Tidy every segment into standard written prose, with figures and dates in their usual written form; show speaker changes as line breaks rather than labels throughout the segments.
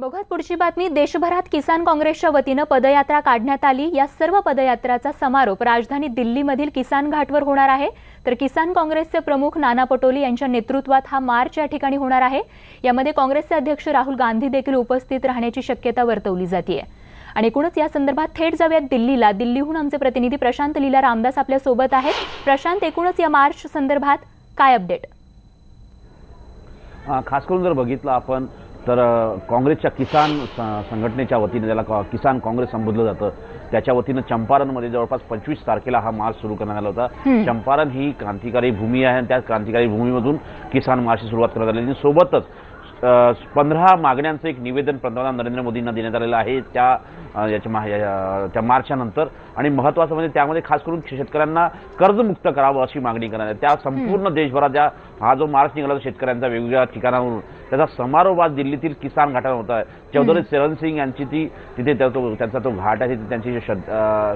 बघत पुढची बातमी। देशभरात किसान काँग्रेसच्या वतीने पदयात्रा काढण्यात आली। या सर्व पदयात्राचा समारोप राजधानी दिल्लीमधील किसान घाटवर होणार आहे। तर किसान काँग्रेसचे प्रमुख नाना पटोले यांच्या नेतृत्वात हा मार्च या ठिकाणी होणार आहे। यामध्ये काँग्रेसचे अध्यक्ष राहुल गांधी देखील उपस्थित राहण्याची शक्यता वर्तवली जाते। आणि एकूणच या संदर्भात थेट जाऊयात दिल्लीला। दिल्लीहून आमचे प्रतिनिधी प्रशांत लीला रामदास आपल्या सोबत आहेत। प्रशांत, एकूणच या मार्च संदर्भात काय अपडेट?
खास करून जर बघितलं आपण तर काँग्रेसच्या किसान संघटनेच्या वतीने ज्याला किसान काँग्रेस संबोधलं जातं त्याच्या वतीने चंपारणमध्ये जवळपास 25 तारखेला हा मार्च सुरू करण्यात आला होता। चंपारण ही क्रांतिकारी भूमी आहे आणि त्या क्रांतिकारी भूमीमधून किसान मार्चची सुरुवात करण्यात आली। सोबतच 15 मागण्यांचं एक निवेदन पंतप्रधान नरेंद्र मोदींना देण्यात आलेलं आहे त्या मार्चच्या नंतर। आणि महत्त्वाचं म्हणजे त्यामध्ये खास करून शेतकऱ्यांना कर्जमुक्त करावं अशी मागणी करण्यात आली। त्या संपूर्ण देशभरात हा जो मार्च निघाला शेतकऱ्यांचा वेगवेगळ्या ठिकाणावरून त्याचा समारोप आज दिल्लीतील किसान घाटावर होत आहे। चौधरी चरण सिंग यांची तिथे त्यांचा तो घाट आहे, तिथे त्यांची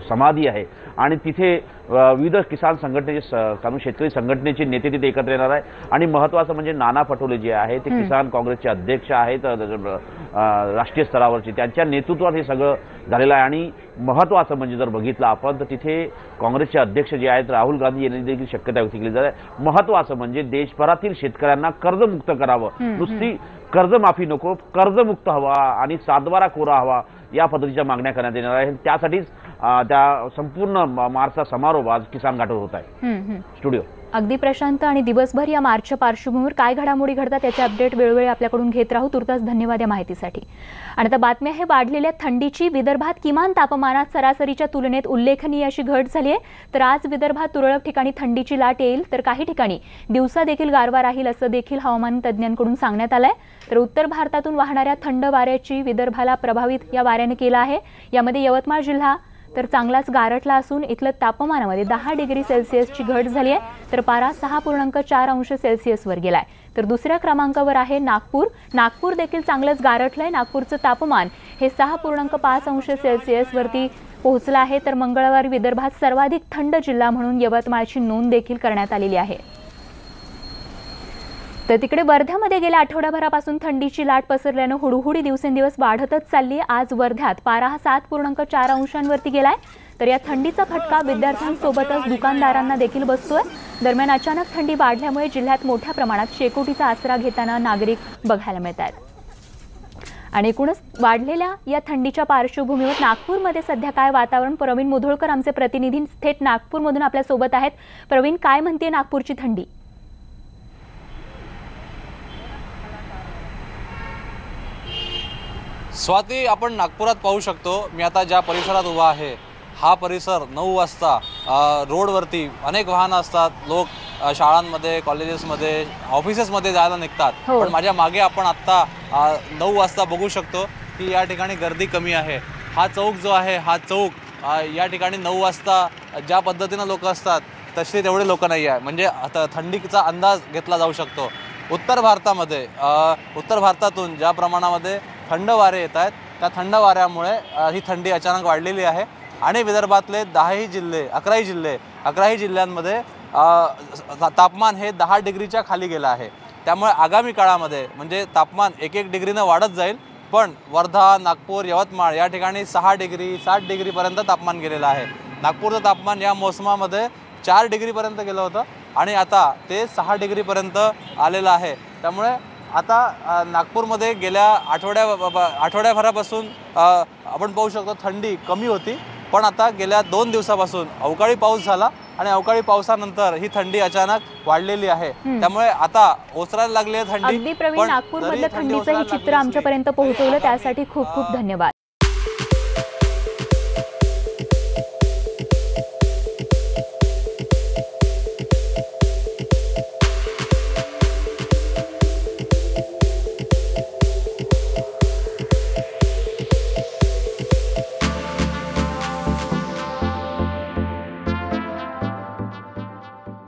समाधी आहे आणि तिथे विविध किसान संघटनेचे शेतकरी संघटनेचे नेते तिथे एकत्र येणार आहे। आणि महत्त्वाचं म्हणजे नाना पटोले जे आहे ते किसान काँग्रेसचे अध्यक्ष आहेत राष्ट्रीय स्तरावरचे, त्यांच्या नेतृत्वात हे सगळं झालेलं आहे। आणि महत्त्वाचं म्हणजे जर बघितलं आपण तर तिथे काँग्रेसचे अध्यक्ष जे आहेत राहुल गांधी यांनी देखील शक्यता व्यक्त केली जाते। महत्त्वाचं म्हणजे देशभरातील शेतकऱ्यांना कर्जमुक्त करावं, नुसती कर्जमाफी नको, कर्जमुक्त हवा आणि सातबारा कोरा हवा या पद्धतीच्या मागण्या करण्यात येणार आहे। त्यासाठीच त्या संपूर्ण मार्चचा समारोप आज किसान घाटावर होत आहे। स्टुडिओ
अगदी प्रशांत, आणि दिवसभर या मार्चच्या पार्श्वभूमीवर काय घडामोडी घडतात त्याचे अपडेट वेळोवेळी आपल्याकडून घेत राहू। तुर्तास धन्यवाद या माहितीसाठी। आणि आता बातमी आहे वाढलेल्या थंडीची। विदर्भात किमान तापमानात सरासरीच्या तुलनेत उल्लेखनीय अशी घट झाली आहे। तर आज विदर्भात तुरळक ठिकाणी थंडीची लाट येईल, तर काही ठिकाणी दिवसा देखील गारवा राहील असं देखील हवामान तज्ज्ञांकडून सांगण्यात आलंय। तर उत्तर भारतातून वाहणाऱ्या थंड वाऱ्याची विदर्भाला प्रभावित या वाऱ्याने केलं आहे। यामध्ये यवतमाळ जिल्हा तर चांगलाच गारठला असून इथलं तापमानामध्ये 10 डिग्री सेल्सिअसची घट झाली आहे। तर पारा 6.4 अंश सेल्सिअसवर गेलाय। तर दुसऱ्या क्रमांकावर आहे नागपूर देखील चांगलंच गारठलंय। नागपूरचं तापमान हे 6.5 अंश सेल्सिअसवरती पोहोचलं आहे। तर मंगळवारी विदर्भात सर्वाधिक थंड जिल्हा म्हणून यवतमाळची नोंद देखील करण्यात आलेली आहे। तर तिकडे वर्ध्यामध्ये गेल्या आठवड्याभरापासून थंडीची लाट पसरल्यानं हुडहुडी दिवसेंदिवस वाढतच चालली। आज वर्ध्यात पारा 7.4 अंशांवरती गेलाय। तर या थंडीचा फटका विद्यार्थ्यांसोबतच दुकानदारांना देखील बसतोय। दरम्यान अचानक थंडी वाढल्यामुळे जिल्ह्यात मोठ्या प्रमाणात शेकोटीचा आसरा घेताना नागरिक बघायला मिळत आहेत। आणि एकूणच वाढलेल्या या थंडीच्या पार्श्वभूमीवर नागपूरमध्ये सध्या काय वातावरण? प्रवीण मुधोळकर आमचे प्रतिनिधी थेट नागपूरमधून आपल्या सोबत आहेत। प्रवीण, काय म्हणते नागपूरची थंडी?
स्वाती, आपण नागपुरात पाहू शकतो। मी आता ज्या परिसरात उभा आहे हा परिसर 9 वाजता रोडवरती अनेक वाहनं असतात, लोक शाळांमध्ये, कॉलेजेसमध्ये, ऑफिसेसमध्ये जायला निघतात। पण माझ्या मागे आपण आत्ता 9 वाजता बघू शकतो की या ठिकाणी गर्दी कमी आहे। हा चौक जो आहे हा चौक या ठिकाणी 9 वाजता ज्या पद्धतीनं लोक असतात तसे तेवढे लोक नाही आहे। म्हणजे आता थंडीचा अंदाज घेतला जाऊ शकतो। उत्तर भारतातून ज्या प्रमाणामध्ये थंड वारे येत आहेत त्या थंड वाऱ्यामुळे ही थंडी अचानक वाढलेली आहे। आणि विदर्भातले 11 जिल्ह्यांमध्ये तापमान हे 10 डिग्रीच्या खाली गेलं आहे। त्यामुळे आगामी काळामध्ये म्हणजे तापमान 1-1 डिग्रीनं वाढत जाईल। पण वर्धा, नागपूर, यवतमाळ या ठिकाणी 6 डिग्री 7 डिग्रीपर्यंत तापमान गेलेलं आहे। नागपूरचं तापमान या मोसमामध्ये 4 डिग्रीपर्यंत गेलं होतं आणि आता ते 6 डिग्रीपर्यंत आलेलं आहे। त्यामुळे आता नागपूरमध्ये गेल्या आठवड्याभरापासून आपण पाहू शकतो थंडी कमी होती, पण आता गेल्या 2 दिवसापासून अवकाळी पाऊस झाला आणि अवकाळी पावसानंतर ही थंडी अचानक वाढलेली आहे। त्यामुळे आता ओसरायला लागली आहे थंडी।
अगदी प्रवीण, नागपूरमधलं थंडीचं हे चित्र आमच्यापर्यंत पोहोचवलं त्यासाठी खूप खूप धन्यवाद।